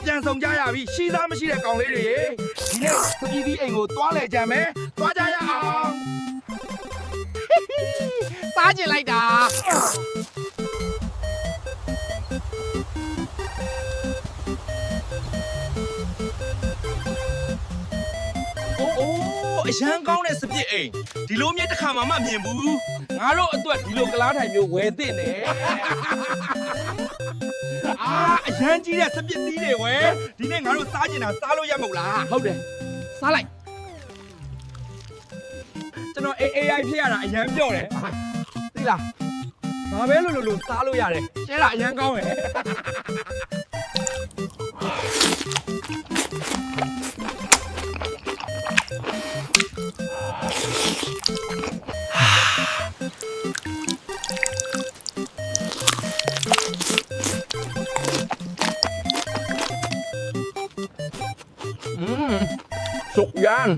ပြန်ဆောင်ကြရပြီရှိသားမရှိတဲ့ကောင်လေးတွေဒီနေ့စပီးဒီအိမ်ကိုတွားလဲကြမယ်တွားကြရအောင် စားကျင်လိုက်တာ အိုးအရန်ကောင်းတဲ့စပစ်အိမ်ဒီလိုမျိုးတစ်ခါမှမမြင်ဘူးငါတို့အတွက်ဒီလိုကလားထိုင်မျိုးဝယ်သင့်တယ်အာအရန်ကြီးတဲ့စပစ်သီးတွေဝယ်ဒီနေ့ငါတို့စားကျင်တာစားလို့ရမဟုတ်လား ဟုတ်တယ်စားလိုက် ကျွန်တော် AI ဖြစ်ရတာအရန်ပြော့တယ်သိလားဘာပဲလို့စားလို့ရတယ်ရှဲတာအရန်ကောင်းတယ်สุกย่าง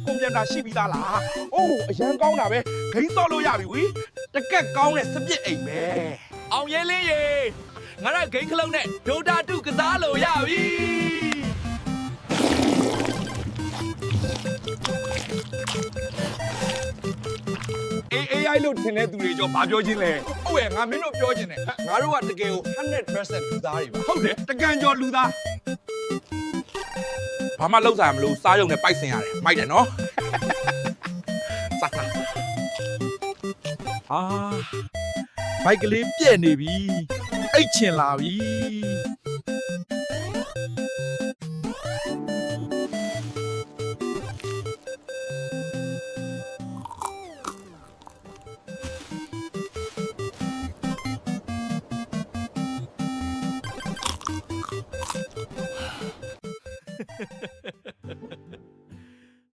ကုန်ပြန်တာရှိပြီးသားလားအိုးအရန်ကောင်းတာပဲဂိမ်းစော့လို့ရပြီဝီတကက်ကောင်းတဲ့စပစ်အိမ်ပဲအောင်ရဲလေးရေငါတို့ဂိမ်းခလုံးနဲ့ဒိုတာတုကစားလို့ရပြီAI လို့ထင်တဲ့သူတွေကြောဘာပြောချင်းလဲဟုတ်ရဲ့ငါမင်းတို့ပြောချင်းတယ်ငါတို့ကတကယ်ကို 100% လူသားတွေပါဟုတ်တယ်တကန်ကျော်လူသားဘာမှလောက်စားမလို့စားရုံနဲ့ပိုက်ဆင်ရတယ်မိုက်တယ်နော်စားစားအာဘိုက်ကလေးပြည့်နေပြီအိတ်ချင်လာပြီ